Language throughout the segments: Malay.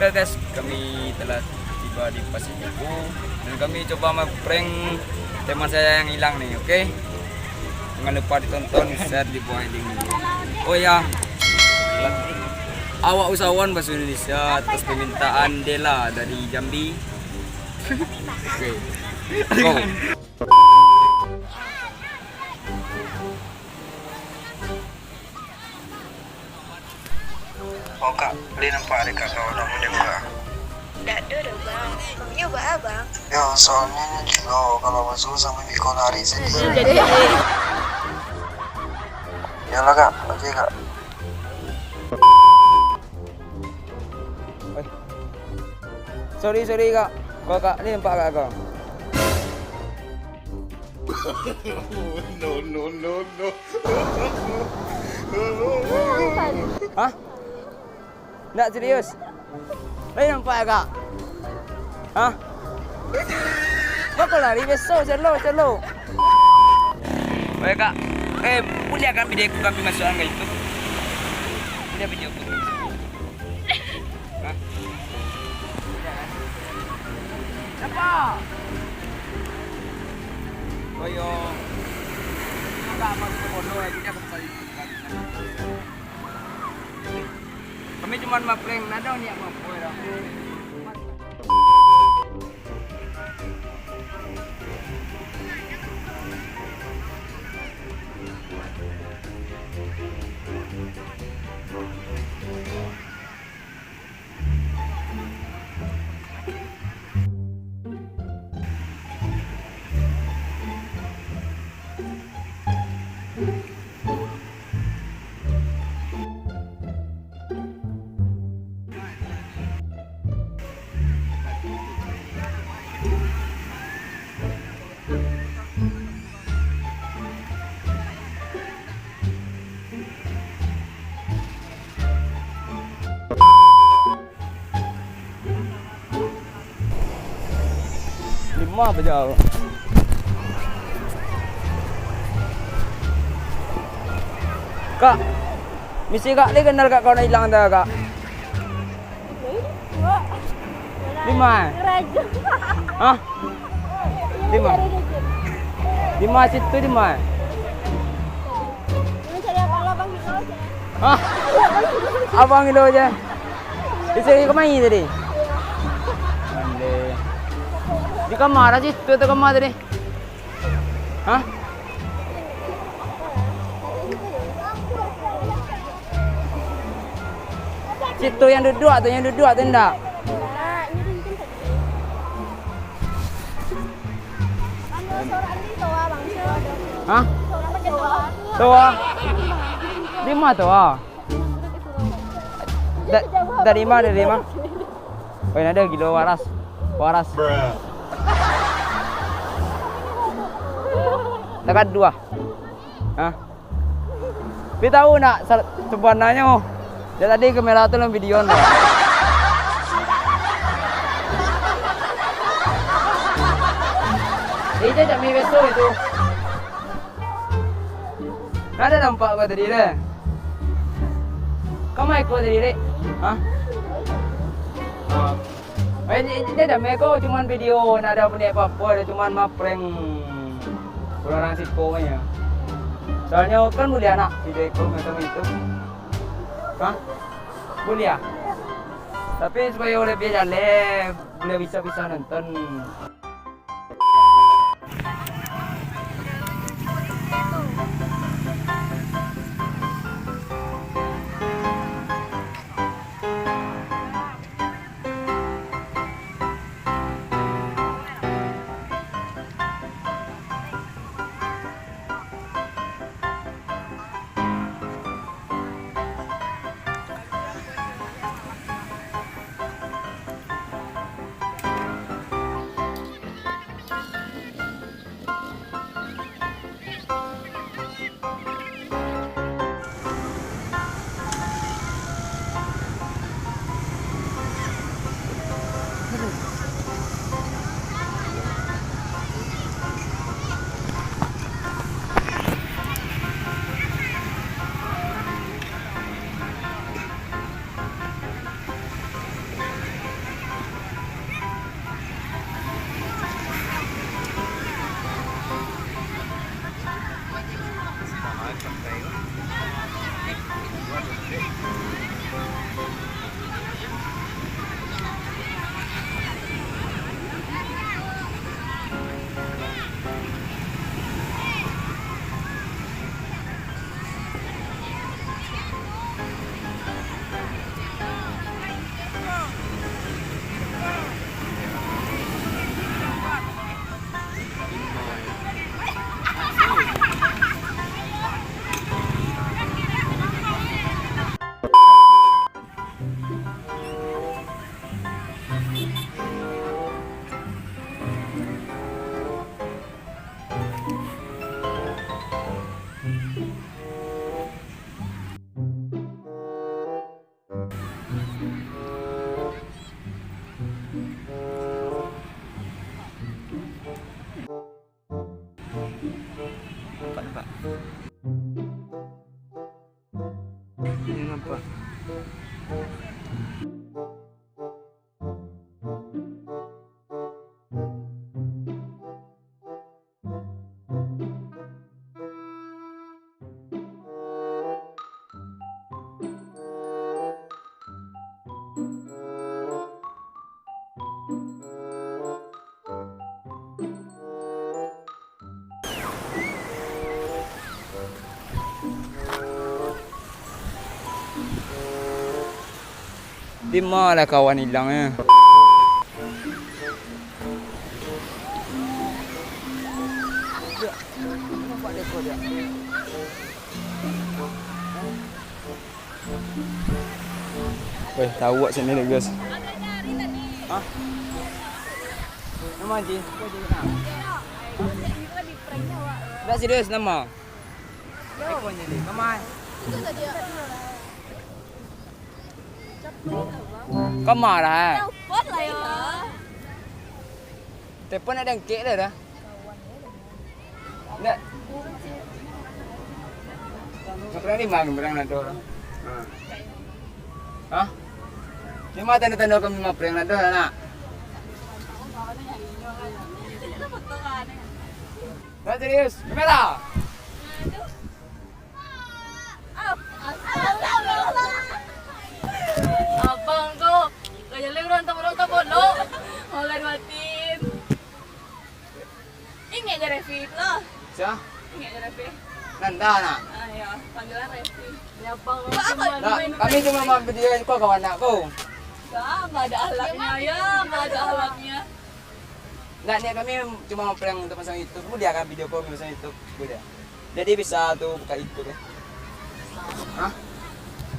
Oke guys, kami telah tiba di Pasir Minggu dan kami coba prank teman saya yang hilang nih, oke? Jangan lupa ditonton, share, di bawah link ini. Oh ya, awak usahawan bahasa Indonesia atas permintaan Dela dari Jambi. Oke, go. Oh kak, beli nampak ada kak kau udah muda enggak? Nggak ada dah bang, emangnya buat abang? Ya soalnya juga kalau masuk sama Miko lari sedih. Jadi Ya lah kak, oke kak. Sorry kak, kak ini nampak kak kau. No. Hah? Nggak serius? Ini nampak ya kak? Hah? Kau lari besok, slow. Baik kak, boleh kan video kami masukkan ke YouTube? Boleh video aku? Hah? Apa? Oh yo, enggak masuk bodoh ya, jadi aku balik. Kami cuma maprank, nada ni apa ya. Lima apa jauh? Kak, misi kak ni kenal kak kau nak hilang dah kak? Lima? Hah? Lima situ lima? Hah? Abang itu aja. Isi kemana tadi? Di kamar aja itu kamar tadi. Hah? Situ yang duduk atau enggak? Hah? Toa. Lima toa. Dari mana? Oh ini ada kilo waras. Dekat 2. Hah? Tapi tahu nak sebenarnya dia tadi kamera tu dalam video ni. Ini tak mi besok itu. Ada nampak kau tadi deh. Kau mai kau tadi deh. Hah? Ini dah meko cuman video, nak ada punya apa-apa, dia cuman maprank orang siko nya. Soalnya kan boleh anak video ikut macam itu. Hah? Boleh ya? Tapi supaya oleh biar jalan, boleh bisa nonton. Ini nampak. Di mana kawan hilangnya? Nampak dekor dia. Weh, tahu buat sini deh guys. Hah? Nama Ji? Dah serius nama? Ekor jadi. Kaman. Kamar lah. Telepon lah ya. Telepon ada kek dah. Enggak. Sekarang ni mang berang nak dor. Hah? Lima tanda-tanda kami mah prank nak dor nak. Dah serius. Kamera. Abang ko, kaya liburan tamu-tamu bono. Mulai matiin. Ingat je Revi lah. Siapa? Ingat je Revi. Nanda nak. Ya, panggilan Revi. Ya bang. Tak, kami cuma mau video kau kawan nak kau. Enggak ada alatnya ya, enggak ada alatnya. Nggak, ni kami cuma mau prank untuk pasang YouTube. Dia akan video kau pasang YouTube. Dia. Jadi bisa tu buka YouTube ya. Hah?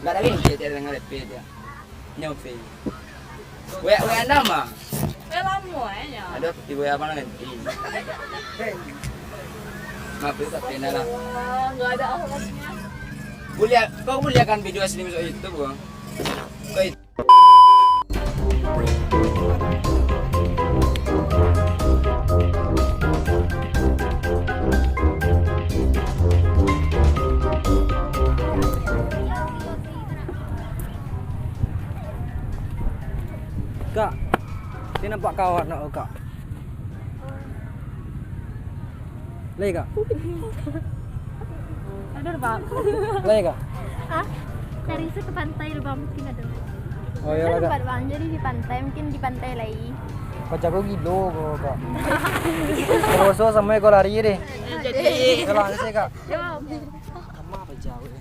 Nggak ada link dia dengan LP dia. Nyofi. Weh anda mah? Lama ya. Ada tiba apa nanti? Maaf itu tapi nala. Enggak ada alatnya. Kau boleh kan video asli masuk YouTube kau? Kau Kak, dia nampak kawan nak kak. Lagi kak? Ada Bang. Lagi kak? Hah? Dari ke pantai Bang mungkin ada. Oh ya Ada kak. tempat Bang, jadi di pantai mungkin di pantai lagi. Kacau kau gilo kau kak. Terus sama kau lari deh. Jadi Kalau ada kak. Jom. Kamu apa jauh?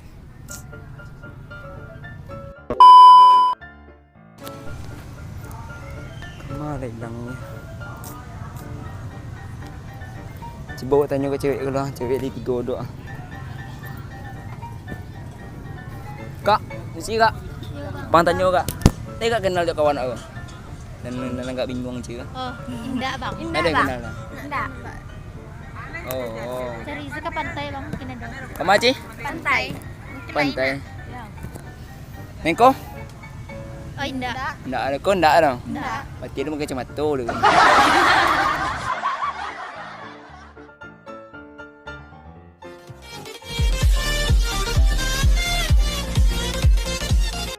Mana hilangnya? Coba tanya ke cewek lah, cewek di tiga dok. Kak, di sini kak. Bang tanya kak. Kak kenal dia kawan aku. Dan enggak bingung sih kak. Oh, enggak Bang. Ada yang kenal lah. Enggak. Oh. Cari ke pantai Bang mungkin ada. Kamu Ci? Pantai. Pantai. Ya. Nengko? Oh, enggak. Enggak ada, kau enggak ada. Enggak. Berarti dia mungkin cuma tu dulu.